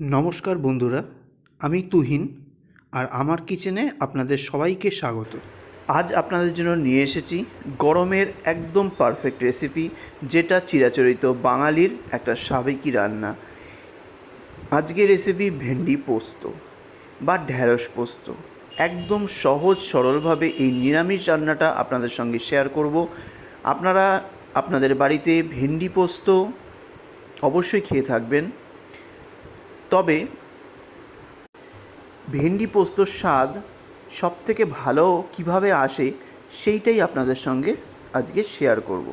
নমস্কার বন্ধুরা, আমি তুহিন আর আমার কিচেনে আপনাদের সবাইকে স্বাগত। আজ আপনাদের জন্য নিয়ে এসেছি গরমের একদম পারফেক্ট রেসিপি, যেটা চিরাচরিত বাঙালির একটা সাবেকি রান্না। আজকের রেসিপি ভেন্ডি পোস্ত বা ঢ্যাঁড়স পোস্ত। একদম সহজ সরলভাবে এই নিরামিষ রান্নাটা আপনাদের সঙ্গে শেয়ার করব। আপনারা আপনাদের বাড়িতে ভেন্ডি পোস্ত অবশ্যই খেয়ে থাকবেন, তবে ভেন্ডি পোস্তর স্বাদ সবথেকে ভালো কিভাবে আসে সেইটাই আপনাদের সঙ্গে আজকে শেয়ার করব।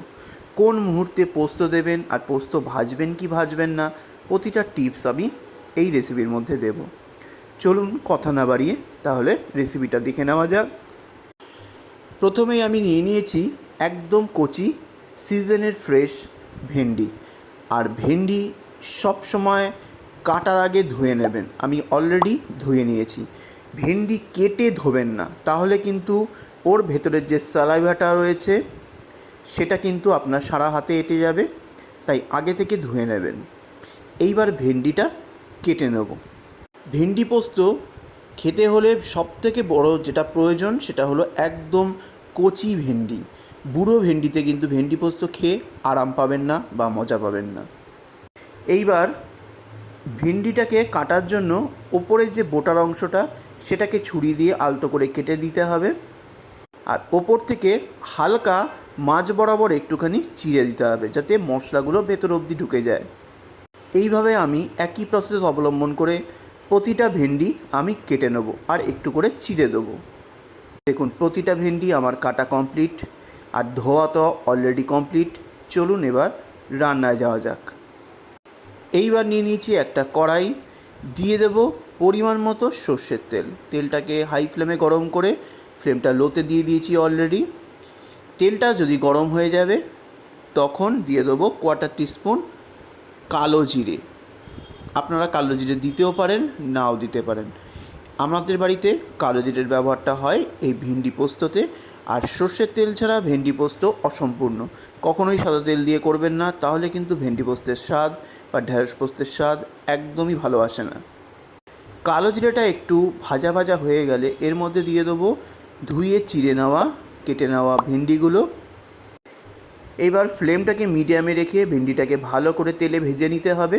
কোন মুহূর্তে পোস্ত দেবেন আর পোস্ত ভাজবেন কি ভাজবেন না, প্রতিটা টিপস আমি এই রেসিপির মধ্যে দেব। চলুন কথা না বাড়িয়ে তাহলে রেসিপিটা দেখে নেওয়া যাক। প্রথমেই আমি নিয়ে নিয়েছি একদম কচি সিজনের ফ্রেশ ভেন্ডি। আর ভেন্ডি সব সময় কাটার আগে ধুয়ে নেবেন। আমি অলরেডি ধুয়ে নিয়েছি। ভেন্ডি কেটে ধোবেন না, তাহলে কিন্তু ওর ভেতরের যে সালাইভাটা রয়েছে সেটা কিন্তু আপনার সারা হাতে এঁটে যাবে, তাই আগে থেকে ধুয়ে নেবেন। এইবার ভেন্ডিটা কেটে নেব। ভেন্ডি পোস্ত খেতে হলে সবথেকে বড় যেটা প্রয়োজন সেটা হলো একদম কচি ভেন্ডি। বুড়ো ভেন্ডিতে কিন্তু ভেন্ডি পোস্ত খেয়ে আরাম পাবেন না বা মজা পাবেন না। এইবার ভেন্ডিটাকে কাটার জন্য ওপরের যে বোটার অংশটা সেটাকে ছুরি দিয়ে আলতো করে কেটে দিতে হবে, আর ওপর থেকে হালকা মাঝ বরাবর একটুখানি চিড়ে দিতে হবে, যাতে মশলাগুলো ভেতর অবধি ঢুকে যায়। এইভাবে আমি একই প্রসেস অবলম্বন করে প্রতিটা ভেন্ডি আমি কেটে নেব আর একটু করে চিড়ে দেবো। দেখুন, প্রতিটা ভেন্ডি আমার কাটা কমপ্লিট আর ধোয়া তো অলরেডি কমপ্লিট। চলুন এবার রান্নায় যাওয়া যাক। এইবার নিয়ে নিয়েছি একটা কড়াই, দিয়ে দেব পরিমাণ মতো সর্ষের তেল। তেলটাকে হাই ফ্লেমে গরম করে ফ্লেমটা লোতে দিয়ে দিয়েছি অলরেডি। তেলটা যদি গরম হয়ে যাবে তখন দিয়ে দেবো 1/4 টিস্পুন কালো জিরে। আপনারা কালো জিরে দিতেও পারেন, নাও দিতে পারেন। আমাদের বাড়িতে কালো জিরের ব্যবহারটা হয় এই ভেন্ডি পোস্ততে। আর সর্ষের তেল ছাড়া ভেন্ডি পোস্ত অসম্পূর্ণ। কখনোই সাদা তেল দিয়ে করবেন না, তাহলে কিন্তু ভেন্ডি পোস্তের স্বাদ বা ঢ্যাঁড়স পোস্তের স্বাদ একদমই ভালো আসে না। কালো জিরেটা একটু ভাজা ভাজা হয়ে গেলে এর মধ্যে দিয়ে দেবো ধুয়ে চিড়ে নেওয়া কেটে নেওয়া ভেন্ডিগুলো। এবার ফ্লেমটাকে মিডিয়ামে রেখে ভেন্ডিটাকে ভালো করে তেলে ভেজে নিতে হবে।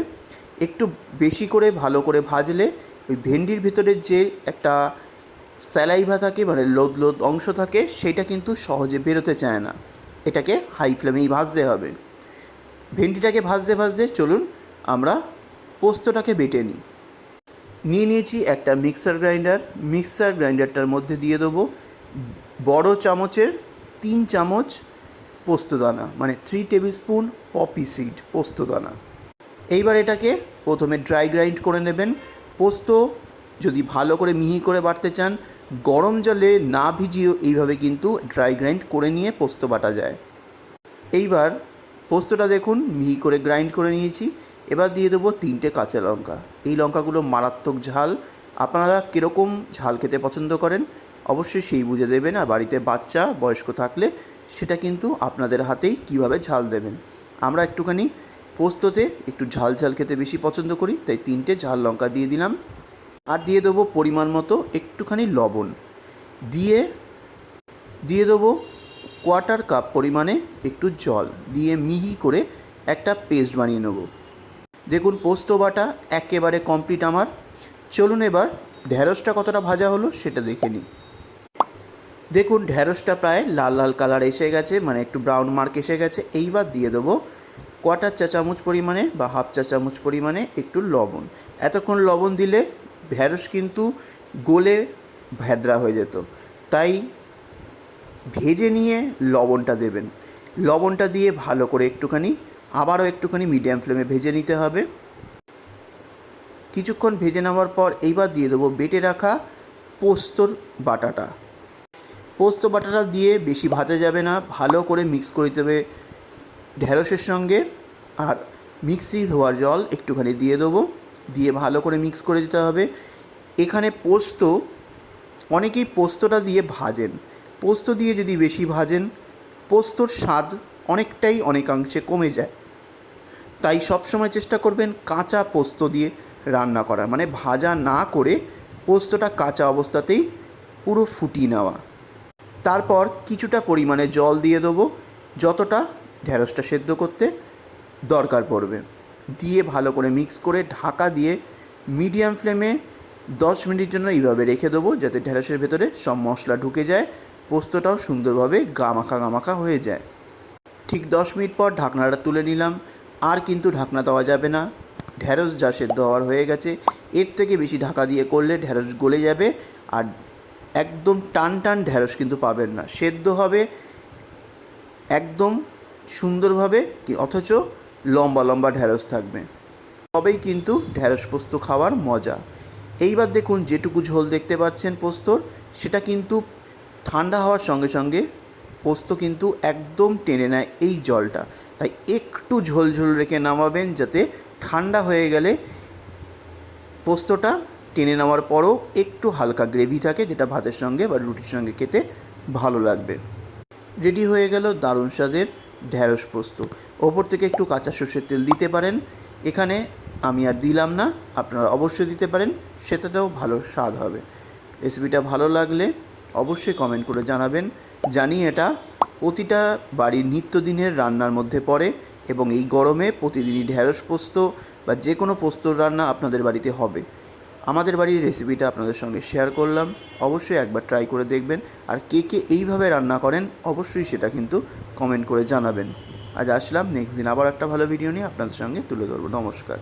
একটু বেশি করে ভালো করে ভাজলে ওই ভেন্ডির ভেতরের যে একটা স্যালাইভা থাকে, মানে লোদ লোদ অংশ থাকে, সেটা কিন্তু সহজে বেরোতে চায় না। এটাকে হাই ফ্লেমেই ভাজতে হবে। ভেন্ডিটাকে ভাজতে ভাজতে চলুন আমরা পোস্তটাকে বেটে নিয়ে নিয়েছি একটা মিক্সার গ্রাইন্ডার। মিক্সার গ্রাইন্ডারটার মধ্যে দিয়ে দেবো বড় চামচের 3 চামচ পোস্তদানা, মানে 3 টেবিল স্পুন পপি সিড পোস্তদানা। এইবার এটাকে প্রথমে ড্রাই গ্রাইন্ড করে নেবেন। পোস্ত যদি ভালো করে মিহি করে বাটতে চান, গরম জলে না ভিজিয়েও এইভাবে কিন্তু ড্রাই গ্রাইন্ড করে নিয়ে পোস্ত বাটা যায়। এইবার পোস্তটা দেখুন মিহি করে গ্রাইন্ড করে নিয়েছি। এবার দিয়ে দেবো 3টে কাঁচা লঙ্কা। এই লঙ্কাগুলো মারাত্মক ঝাল। আপনারা কীরকম ঝাল খেতে পছন্দ করেন অবশ্যই সেই বুঝে দেবেন। আর বাড়িতে বাচ্চা বয়স্ক থাকলে সেটা কিন্তু আপনাদের হাতেই কীভাবে ঝাল দেবেন। আমরা একটুখানি পোস্ততে একটু ঝাল ঝাল খেতে বেশি পছন্দ করি, তাই 3টে ঝাল লঙ্কা দিয়ে দিলাম। আর দিয়ে দেবো পরিমাণ মতো একটুখানি লবণ। দিয়ে দেবো 1/4 কাপ পরিমাণে একটু জল দিয়ে মিহি করে একটা পেস্ট বানিয়ে নেব। দেখুন পোস্ত বাটা একেবারে কমপ্লিট আমার। চলুন এবার ঢ্যাঁড়সটা কতটা ভাজা হলো সেটা দেখে নিই। দেখুন ঢ্যাঁড়সটা প্রায় লাল লাল কালার এসে গেছে, মানে একটু ব্রাউন মার্ক এসে গেছে। এইবার দিয়ে দেবো 1/4 চা চামচ পরিমাণে বা 1/2 চা চামচ পরিমাণে একটু লবণ। এতক্ষণ লবণ দিলে ঢ্যাঁড়স কিন্তু গলে ভেদ্রা হয়ে যেত, তাই ভেজে নিয়ে লবণটা দেবেন। লবণটা দিয়ে ভালো করে আবারও একটুখানি মিডিয়াম ফ্লেমে ভেজে নিতে হবে। কিছুক্ষণ ভেজে নেওয়ার পর এইবার দিয়ে দেবো বেটে রাখা পোস্তর বাটাটা। পোস্ত বাটাটা দিয়ে বেশি ভাজা যাবে না, ভালো করে মিক্স করে দিতে হবে ঢ্যাঁড়সের সঙ্গে। আর মিক্সি ধোয়ার জল একটুখানি দিয়ে দেবো, দিয়ে ভালো করে মিক্স করে দিতে হবে। এখানে অনেকেই পোস্তটা দিয়ে ভাজেন। পোস্ত দিয়ে যদি বেশি ভাজেন পোস্তর স্বাদ অনেকাংশে কমে যায়। তাই সবসময় চেষ্টা করবেন কাঁচা পোস্ত দিয়ে রান্না করা, মানে ভাজা না করে পোস্তটা কাঁচা অবস্থাতেই পুরো ফুটিয়ে নেওয়া। তারপর কিছুটা পরিমাণে জল দিয়ে দেবো, যতটা ঢ্যাঁড়সটা সেদ্ধ করতে দরকার পড়বে। দিয়ে ভালো করে মিক্স করে ঢাকা দিয়ে মিডিয়াম ফ্লেমে 10 মিনিটের জন্য এইভাবে রেখে দেবো, যাতে ঢ্যাঁড়সের ভেতরে সব মশলা ঢুকে যায়, পোস্তটাও সুন্দরভাবে গামাখা হয়ে যায়। ঠিক 10 মিনিট পর ঢাকনাটা তুলে নিলাম। আর কিন্তু ঢাকনা দেওয়া যাবে না, ঢ্যাঁড়স যা সেদ্ধ হওয়ার হয়ে গেছে। এর থেকে বেশি ঢাকা দিয়ে করলে ঢ্যাঁড়স গলে যাবে, আর একদম টান টান ঢ্যাঁড়স কিন্তু পাবেন না। সেদ্ধ হবে একদম সুন্দরভাবে, অথচ লম্বা লম্বা ঢ্যাঁড়স থাকবে, তবেই কিন্তু ঢ্যাঁড়স পোস্ত খাওয়ার মজা। এইবার দেখুন যেটুকু ঝোল দেখতে পাচ্ছেন পোস্তর, সেটা কিন্তু ঠান্ডা হওয়ার সঙ্গে সঙ্গে পোস্ত কিন্তু একদম টেনে নেয় এই জলটা। তাই একটু ঝোল ঝোল রেখে নামাবেন, যাতে ঠান্ডা হয়ে গেলে পোস্তটা টেনে নেওয়ার পরও একটু হালকা গ্রেভি থাকে, যেটা ভাতের সঙ্গে বা রুটির সঙ্গে খেতে ভালো লাগবে। রেডি হয়ে গেল দারুণ স্বাদের ঢ্যাঁড়স পোস্ত। ওপর থেকে একটু কাঁচা সর্ষের তেল দিতে পারেন, এখানে আমি আর দিলাম না, আপনারা অবশ্যই দিতে পারেন, সেটাতেও ভালো স্বাদ হবে। রেসিপিটা ভালো লাগলে অবশ্যই কমেন্ট করে জানাবেন। জানি এটা প্রতিটা বাড়ির নিত্যদিনের রান্নার মধ্যে পড়ে, এবং এই গরমে প্রতিদিনই ঢ্যাঁড়স পোস্ত বা যে কোনো পোস্তর রান্না আপনাদের বাড়িতে হবে। আমাদের বাড়ির রেসিপিটা আপনাদের সঙ্গে শেয়ার করলাম, অবশ্যই একবার ট্রাই করে দেখবেন। আর কে কে এইভাবে রান্না করেন অবশ্যই সেটা কিন্তু কমেন্ট করে জানাবেন। আজ আসলাম, নেক্সট দিন আবার একটা ভালো ভিডিও নিয়ে আপনাদের সঙ্গে তুলে ধরবো। নমস্কার।